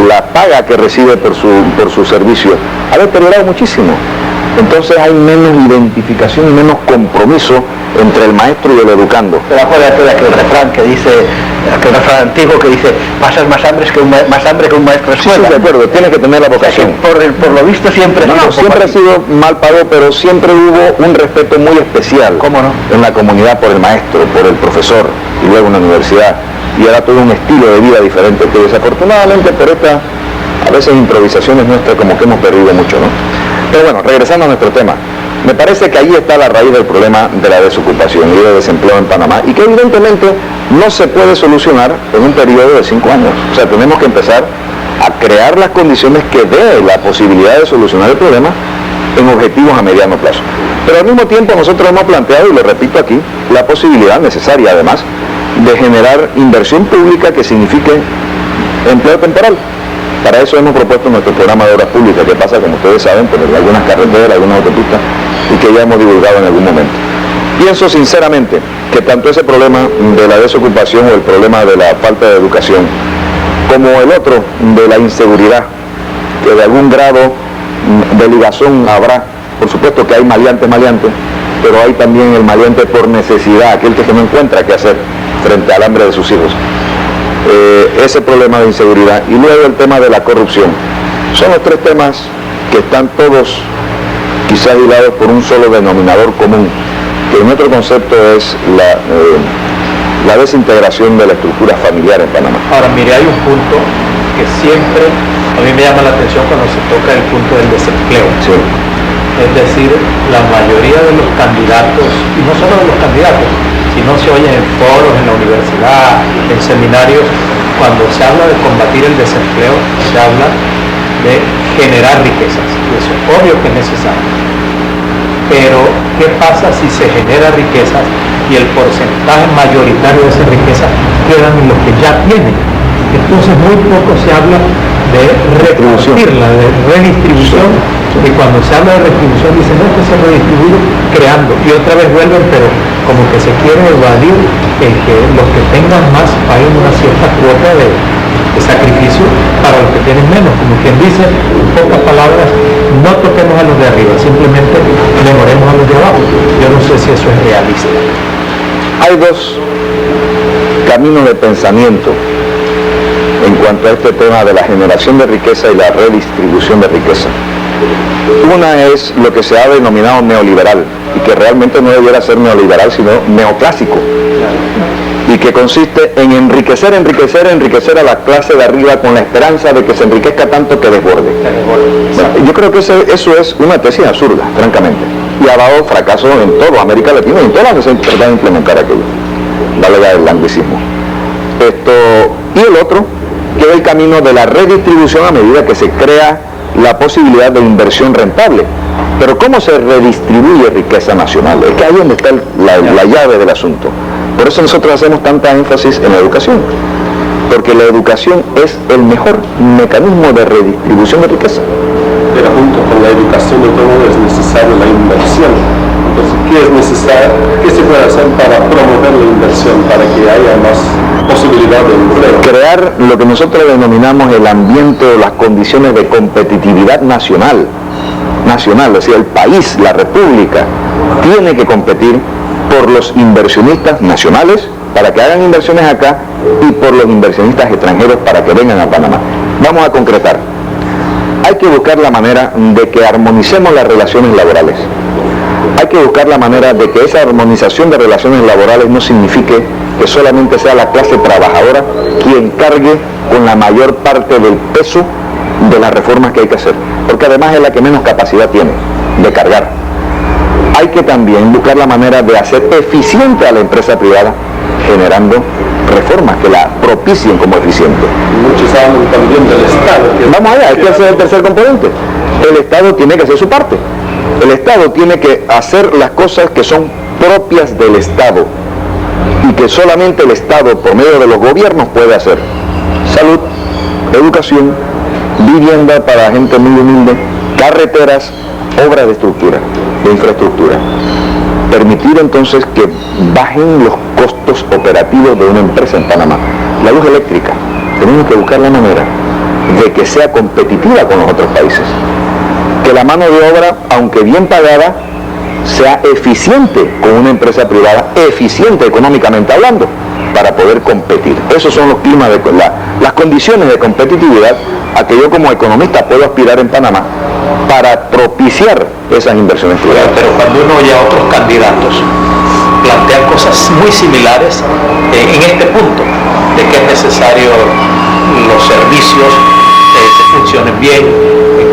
la paga que recibe por su servicio, ha deteriorado muchísimo. Entonces hay menos identificación y menos compromiso entre el maestro y el educando. Pero acuérdate de aquel refrán que dice, aquel refrán antiguo que dice, pasas más hambre que un maestro de escuela. Sí, de acuerdo, tiene que tener la vocación. O sea, por lo visto siempre siempre ha sido mal pago, pero siempre hubo un respeto muy especial. ¿Cómo no? En la comunidad por el maestro, por el profesor, y luego en la universidad. Y era todo un estilo de vida diferente, que desafortunadamente por estas, a veces, improvisaciones nuestras, como que hemos perdido mucho, ¿no? Pero bueno, regresando a nuestro tema, me parece que ahí está la raíz del problema de la desocupación y del desempleo en Panamá, y que evidentemente no se puede solucionar en un periodo de 5 años. O sea, tenemos que empezar a crear las condiciones que dé la posibilidad de solucionar el problema en objetivos a mediano plazo. Pero al mismo tiempo nosotros hemos planteado, y lo repito aquí, la posibilidad necesaria además de generar inversión pública que signifique empleo temporal. Para eso hemos propuesto nuestro programa de obras públicas, que pasa, como ustedes saben, por algunas carreteras, algunas autopistas, y que ya hemos divulgado en algún momento. Pienso sinceramente que tanto ese problema de la desocupación o el problema de la falta de educación, como el otro de la inseguridad, que de algún grado de ligazón habrá, por supuesto que hay maleantes, pero hay también el maleante por necesidad, aquel que no encuentra qué hacer frente al hambre de sus hijos. Ese problema de inseguridad y luego el tema de la corrupción son los 3 temas que están todos quizás hilados por un solo denominador común, que en nuestro concepto es la desintegración de la estructura familiar en Panamá. Ahora mire, hay un punto que siempre a mí me llama la atención cuando se toca el punto del desempleo. Sí. Es decir, la mayoría de los candidatos, y no solo de los candidatos, sino se oye en foros, en la universidad, en seminarios, cuando se habla de combatir el desempleo, se habla de generar riquezas. Y eso es obvio que es necesario. Pero, ¿qué pasa si se genera riquezas y el porcentaje mayoritario de esas riquezas quedan en los que ya tienen? Entonces muy poco se habla de repartirla, de redistribución, y cuando se habla de redistribución dicen no, que se redistribuye creando, y otra vez vuelven, pero como que se quiere evadir el que los que tengan más paguen una cierta cuota de sacrificio para los que tienen menos, como quien dice, en pocas palabras, no toquemos a los de arriba, simplemente mejoremos a los de abajo. Yo no sé si eso es realista. Hay 2 caminos de pensamiento en cuanto a este tema de la generación de riqueza y la redistribución de riqueza. Una es lo que se ha denominado neoliberal, y que realmente no debiera ser neoliberal, sino neoclásico, y que consiste en enriquecer a la clase de arriba con la esperanza de que se enriquezca tanto que desborde. Bueno, yo creo que eso es una tesis absurda, francamente, y ha dado fracaso en toda América Latina y en todas las que se trata de implementar aquello. Dale ya el anglicismo. Y el otro, que es el camino de la redistribución a medida que se crea la posibilidad de inversión rentable. Pero ¿cómo se redistribuye riqueza nacional? Es que ahí es donde está la llave del asunto. Por eso nosotros hacemos tanta énfasis en la educación, porque la educación es el mejor mecanismo de redistribución de riqueza. Pero junto con la educación de todo modo es necesaria la inversión. Entonces, ¿qué es necesario? ¿Qué se puede hacer para promover la inversión, para que haya más posibilidad de empleo? Crear lo que nosotros denominamos el ambiente o las condiciones de competitividad nacional, es decir, el país, la república, tiene que competir por los inversionistas nacionales para que hagan inversiones acá y por los inversionistas extranjeros para que vengan a Panamá. Vamos a concretar. Hay que buscar la manera de que armonicemos las relaciones laborales. Hay que buscar la manera de que esa armonización de relaciones laborales no signifique que solamente sea la clase trabajadora quien cargue con la mayor parte del peso de las reformas que hay que hacer, porque además es la que menos capacidad tiene de cargar. Hay que también buscar la manera de hacer eficiente a la empresa privada, generando reformas que la propicien como eficiente. Muchos hablan también del Estado. Vamos allá, hay que hacer el tercer componente. El Estado tiene que hacer su parte. El Estado tiene que hacer las cosas que son propias del Estado y que solamente el Estado, por medio de los gobiernos, puede hacer. Salud, educación, vivienda para gente muy humilde, carreteras, obras de estructura, de infraestructura. Permitir entonces que bajen los costos operativos de una empresa en Panamá. La luz eléctrica, tenemos que buscar la manera de que sea competitiva con los otros países. Que la mano de obra, aunque bien pagada, sea eficiente con una empresa privada, eficiente económicamente hablando, para poder competir. Esos son los climas, las condiciones de competitividad a que yo como economista puedo aspirar en Panamá para propiciar esas inversiones privadas. Pero cuando uno oye a otros candidatos plantean cosas muy similares en este punto, de que es necesario los servicios que funcionen bien,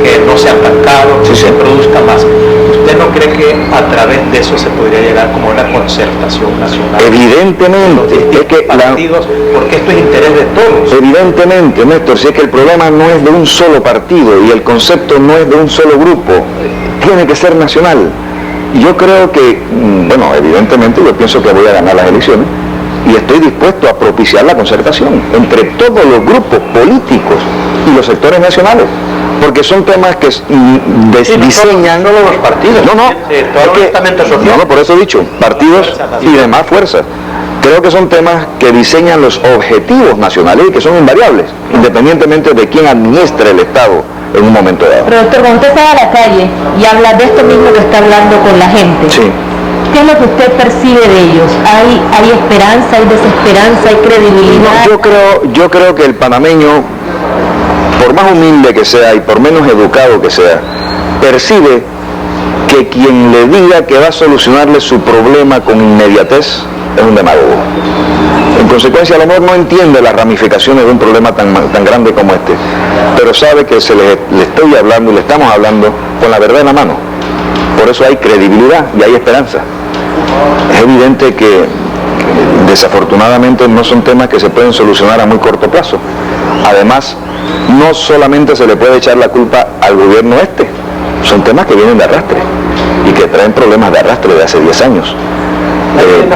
que no sean tan caros, que se produzca más. ¿Usted no cree que a través de eso se podría llegar como una concertación nacional? Evidentemente, es que partidos, porque esto es interés de todos. Evidentemente, Néstor, si es que el problema no es de un solo partido y el concepto no es de un solo grupo, tiene que ser nacional. Y yo creo que, bueno, evidentemente yo pienso que voy a ganar las elecciones y estoy dispuesto a propiciar la concertación entre todos los grupos políticos y los sectores nacionales, porque son temas que diseñan no solo los partidos, no, por eso he dicho, partidos y demás fuerzas. Creo que son temas que diseñan los objetivos nacionales y que son invariables, independientemente de quién administre el Estado en un momento dado. Pero doctor, cuando usted sale a la calle y habla de esto mismo que está hablando con la gente, sí, ¿qué es lo que usted percibe de ellos? ¿Hay esperanza, hay desesperanza, hay credibilidad? Yo creo que el panameño, por más humilde que sea y por menos educado que sea, percibe que quien le diga que va a solucionarle su problema con inmediatez es un demagogo. En consecuencia, a lo mejor no entiende las ramificaciones de un problema tan grande como este, pero sabe que le estoy hablando y le estamos hablando con la verdad en la mano. Por eso hay credibilidad y hay esperanza. Es evidente que desafortunadamente no son temas que se pueden solucionar a muy corto plazo. Además, no solamente se le puede echar la culpa al gobierno son temas que vienen de arrastre y que traen problemas de arrastre de hace 10 años.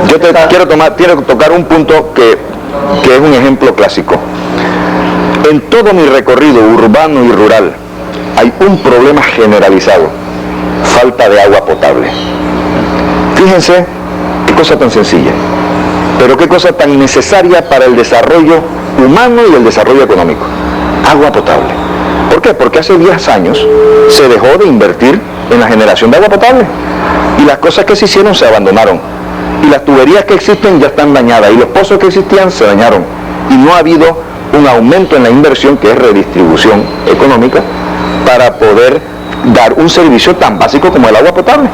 Yo quiero tocar un punto que es un ejemplo clásico. En todo mi recorrido urbano y rural hay un problema generalizado: falta de agua potable. Fíjense qué cosa tan sencilla, pero qué cosa tan necesaria para el desarrollo humano y el desarrollo económico. Agua potable. ¿Por qué? Porque hace 10 años se dejó de invertir en la generación de agua potable y las cosas que se hicieron se abandonaron y las tuberías que existen ya están dañadas y los pozos que existían se dañaron y no ha habido un aumento en la inversión, que es redistribución económica, para poder dar un servicio tan básico como el agua potable.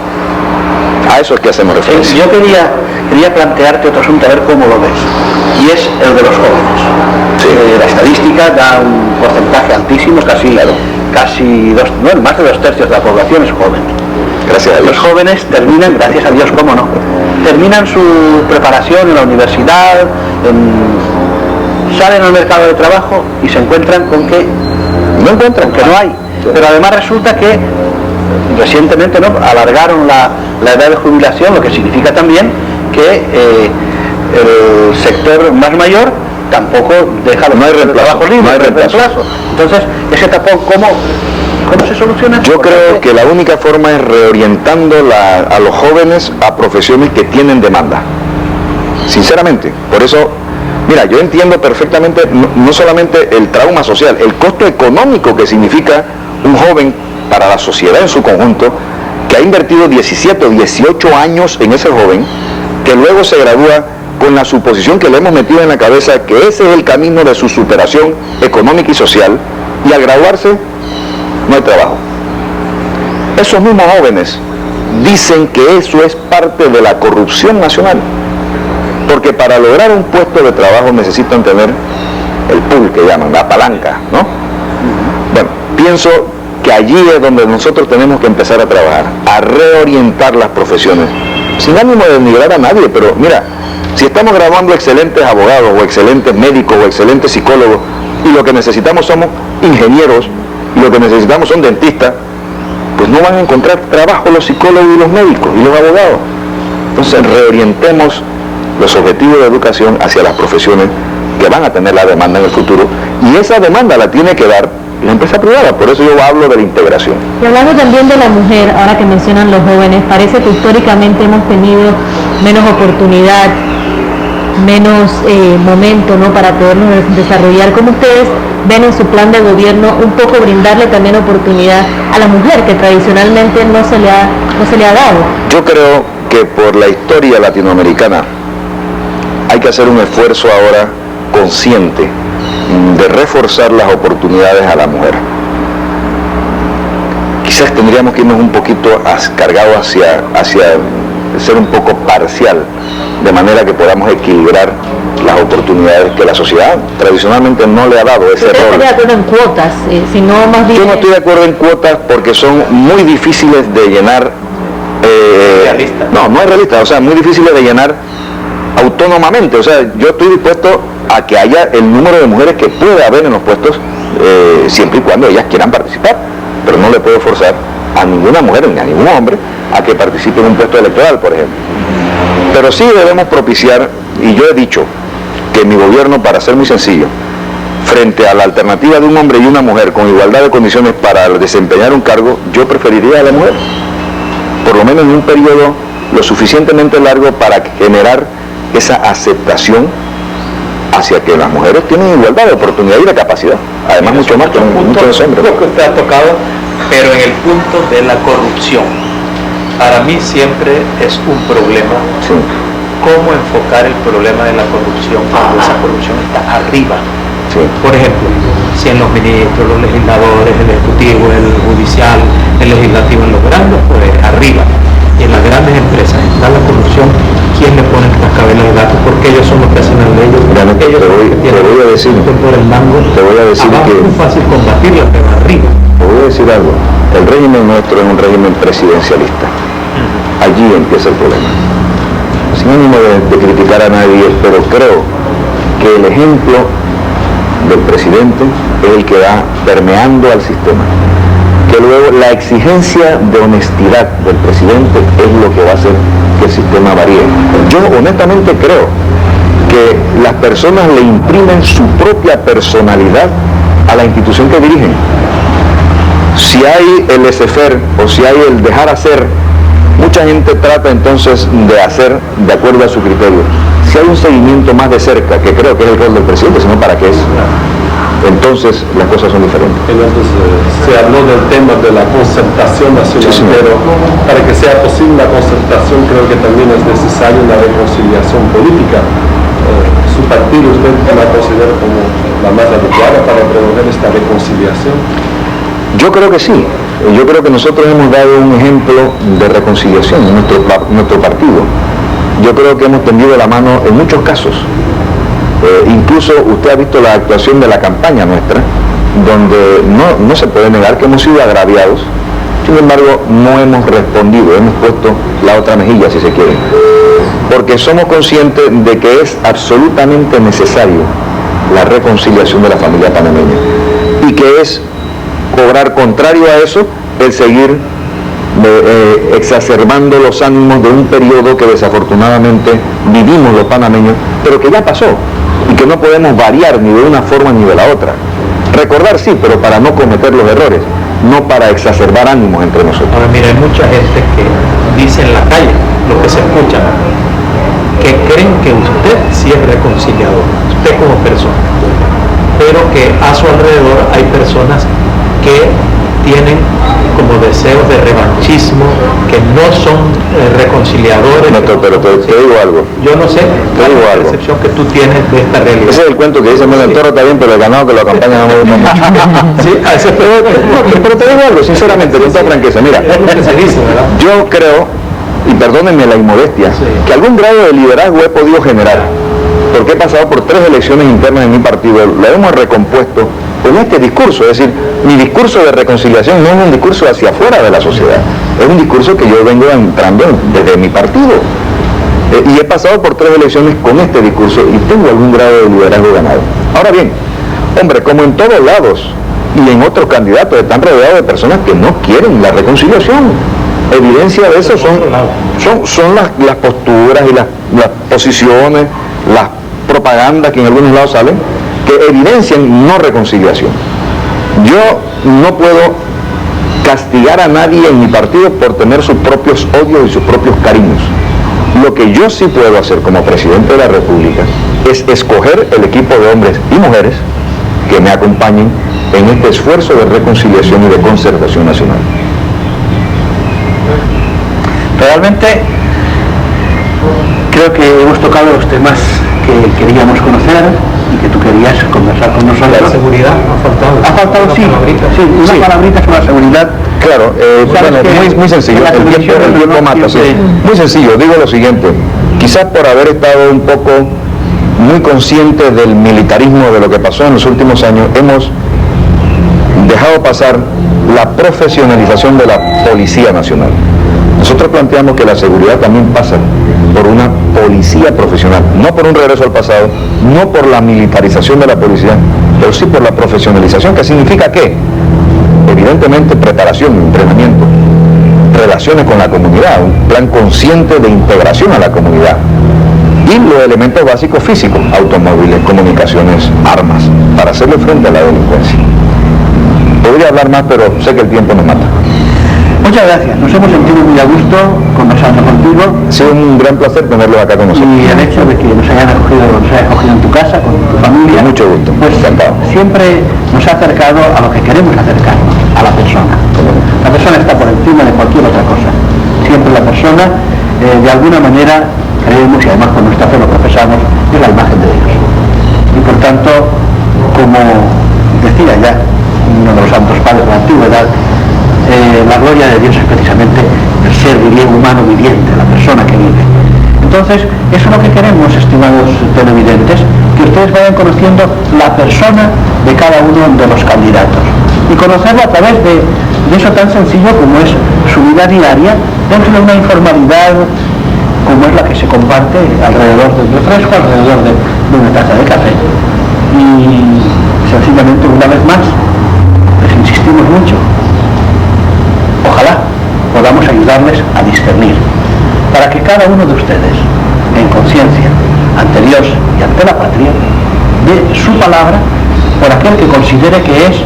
A eso es que hacemos referencia. Yo quería plantearte otro asunto, a ver cómo lo ves, y es el de los jóvenes. Sí. La estadística da un porcentaje altísimo, más de 2/3 de la población es joven. Gracias a Dios. Los jóvenes terminan, gracias a Dios, cómo no, terminan su preparación en la universidad, salen al mercado de trabajo y se encuentran con que no hay. Pero además resulta que recientemente alargaron la edad de jubilación, lo que significa también que el sector más mayor tampoco deja no hay reemplazo, trabajo libre, no hay reemplazo. Entonces, ese tapón, ¿cómo ¿Cómo se soluciona? Yo creo que la única forma es reorientando a los jóvenes a profesiones que tienen demanda. Sinceramente, por eso, mira, yo entiendo perfectamente no solamente el trauma social, el costo económico que significa un joven para la sociedad en su conjunto, que ha invertido 17 o 18 años en ese joven, que luego se gradúa con la suposición que le hemos metido en la cabeza que ese es el camino de su superación económica y social, y al graduarse no hay trabajo. Esos mismos jóvenes dicen que eso es parte de la corrupción nacional, porque para lograr un puesto de trabajo necesitan tener el pool que llaman, la palanca, ¿no? Bueno, pienso que allí es donde nosotros tenemos que empezar a trabajar, a reorientar las profesiones, sin ánimo de denigrar a nadie, pero mira, si estamos graduando excelentes abogados, o excelentes médicos, o excelentes psicólogos, y lo que necesitamos somos ingenieros, y lo que necesitamos son dentistas, pues no van a encontrar trabajo los psicólogos y los médicos, y los abogados. Entonces reorientemos los objetivos de educación hacia las profesiones que van a tener la demanda en el futuro, y esa demanda la tiene que dar la empresa privada. Por eso yo hablo de la integración. Y hablando también de la mujer, ahora que mencionan los jóvenes, parece que históricamente hemos tenido menos oportunidad, menos momento, ¿no?, para podernos desarrollar. ¿Cómo ustedes ven en su plan de gobierno un poco brindarle también oportunidad a la mujer, que tradicionalmente no se le ha dado? Yo creo que por la historia latinoamericana hay que hacer un esfuerzo ahora consciente de reforzar las oportunidades a la mujer. Quizás tendríamos que irnos un poquito cargados hacia ser un poco parcial, de manera que podamos equilibrar las oportunidades que la sociedad tradicionalmente no le ha dado ese rol. ¿Usted estaría de acuerdo en cuotas? Sino más bien... Yo no estoy de acuerdo en cuotas porque son muy difíciles de llenar. No es realista, o sea, muy difíciles de llenar autónomamente. O sea, yo estoy dispuesto a que haya el número de mujeres que pueda haber en los puestos, siempre y cuando ellas quieran participar, pero no le puedo forzar a ninguna mujer ni a ningún hombre a que participe en un puesto electoral, por ejemplo. Pero sí debemos propiciar, y yo he dicho que mi gobierno, para ser muy sencillo, frente a la alternativa de un hombre y una mujer con igualdad de condiciones para desempeñar un cargo, yo preferiría a la mujer, por lo menos en un periodo lo suficientemente largo para generar esa aceptación hacia que las mujeres tienen igualdad de oportunidad y de capacidad, además mucho más que muchos hombres. Lo que usted ha tocado, pero en el punto de la corrupción, para mí siempre es un problema. Sí. ¿Cómo enfocar el problema de la corrupción cuando esa corrupción está arriba? Sí. Por ejemplo, si en los ministros, los legisladores, el ejecutivo, el judicial, el legislativo, en los grandes poderes, arriba, y en las grandes empresas está la corrupción, ¿quién le pone el cascabel al gato? Porque ellos son los que hacen las leyes. Ellos te voy a decir por el mango. Te voy a decir que es muy fácil combatirla, pero arriba. Te voy a decir algo. El régimen nuestro es un régimen presidencialista. Allí empieza el problema. Sin ánimo de criticar a nadie, pero creo que el ejemplo del presidente es el que va permeando al sistema. Que luego la exigencia de honestidad del presidente es lo que va a hacer que el sistema varíe. Yo honestamente creo que las personas le imprimen su propia personalidad a la institución que dirigen. Si hay el laissez-faire o si hay el dejar hacer, mucha gente trata entonces de hacer de acuerdo a su criterio. Si hay un seguimiento más de cerca, que creo que es el rol del presidente, sino para qué es, entonces las cosas son diferentes. Entonces se habló del tema de la concertación nacional, sí, pero para que sea posible la concertación creo que también es necesaria una reconciliación política. ¿Su partido usted la considera como la más adecuada para promover esta reconciliación? Yo creo que sí. Yo creo que nosotros hemos dado un ejemplo de reconciliación en nuestro partido. Yo creo que hemos tendido la mano en muchos casos. Incluso usted ha visto la actuación de la campaña nuestra, donde no se puede negar que hemos sido agraviados. Sin embargo, no hemos respondido, hemos puesto la otra mejilla, si se quiere. Porque somos conscientes de que es absolutamente necesario la reconciliación de la familia panameña. Y que es cobrar contrario a eso el seguir exacerbando los ánimos de un periodo que desafortunadamente vivimos los panameños, pero que ya pasó y que no podemos variar ni de una forma ni de la otra. Recordar sí, pero para no cometer los errores. no para exacerbar ánimos entre nosotros. Ahora mira, hay mucha gente que dice en la calle, lo que se escucha, que creen que usted sí es reconciliador, usted como persona, pero que a su alrededor hay personas que tienen como deseos de revanchismo, que no son reconciliadores. No, pero te digo algo. Yo no sé cuál es la percepción que tú tienes de esta realidad. Ese es el cuento que dice, bueno, el toro está bien, pero el ganado que lo acompaña no me gusta mucho. Sí, pero te digo algo, sinceramente, con toda franqueza. Mira, es lo que se dice, ¿verdad? Yo creo, y perdónenme la inmodestia, que algún grado de liderazgo he podido generar, porque he pasado por 3 elecciones internas en mi partido, lo hemos recompuesto con este discurso. Es decir, mi discurso de reconciliación no es un discurso hacia afuera de la sociedad, es un discurso que yo vengo entrando desde mi partido, y he pasado por 3 elecciones con este discurso y tengo algún grado de liderazgo ganado. Ahora bien, hombre, como en todos lados y en otros candidatos están rodeados de personas que no quieren la reconciliación. Evidencia de eso son las posturas y las posiciones, las propagandas que en algunos lados salen, que evidencian no reconciliación. Yo no puedo castigar a nadie en mi partido por tener sus propios odios y sus propios cariños. Lo que yo sí puedo hacer como presidente de la República es escoger el equipo de hombres y mujeres que me acompañen en este esfuerzo de reconciliación y de concertación nacional. Realmente creo que hemos tocado los temas que queríamos conocer y que tú querías conversar con nosotros. La seguridad ha faltado. Sí, unas palabritas sobre la seguridad. Claro, bueno, muy sencillo, el tiempo mata, sí. Muy sencillo, digo lo siguiente, quizás por haber estado un poco muy conscientes del militarismo, de lo que pasó en los últimos años, hemos dejado pasar la profesionalización de la Policía Nacional. Nosotros planteamos que la seguridad también pasa por una policía profesional, no por un regreso al pasado, no por la militarización de la policía, pero sí por la profesionalización, que significa ¿qué? Evidentemente preparación, entrenamiento, relaciones con la comunidad, un plan consciente de integración a la comunidad y los elementos básicos físicos, automóviles, comunicaciones, armas, para hacerle frente a la delincuencia. Podría hablar más, pero sé que el tiempo nos mata. Muchas gracias, nos hemos sentido muy a gusto conversando contigo. Ha sido un gran placer tenerlo acá con nosotros. Y el hecho de que nos hayas acogido en tu casa, con tu familia. Con mucho gusto, pues siempre nos ha acercado a lo que queremos acercarnos, a la persona. La persona está por encima de cualquier otra cosa. Siempre la persona, de alguna manera, creemos, y además con nuestra fe lo profesamos, es la imagen de Dios. Y por tanto, como decía ya uno de los santos padres de la antigüedad, la gloria de Dios es precisamente el ser humano viviente, la persona que vive. Entonces, eso es lo que queremos, estimados televidentes, que ustedes vayan conociendo la persona de cada uno de los candidatos y conocerlo a través de eso tan sencillo como es su vida diaria dentro de una informalidad como es la que se comparte alrededor del refresco, alrededor de una taza de café. Y sencillamente, una vez más, les insistimos mucho. Ojalá podamos ayudarles a discernir, para que cada uno de ustedes, en conciencia, ante Dios y ante la patria, dé su palabra por aquel que considere que es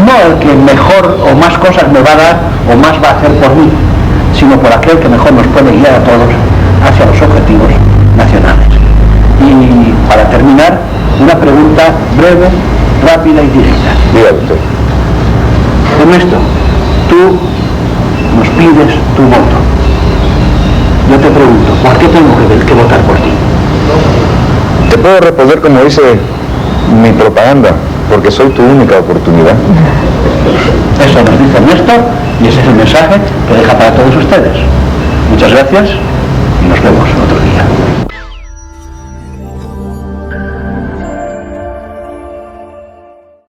no el que mejor o más cosas me va a dar o más va a hacer por mí, sino por aquel que mejor nos puede guiar a todos hacia los objetivos nacionales. Y para terminar, una pregunta breve, rápida y directa. Dígame usted. Ernesto, tú nos pides tu voto. Yo te pregunto, ¿por qué tengo que votar por ti? Te puedo responder como dice mi propaganda, porque soy tu única oportunidad. Eso nos dice Ernesto y ese es el mensaje que deja para todos ustedes. Muchas gracias y nos vemos otro día.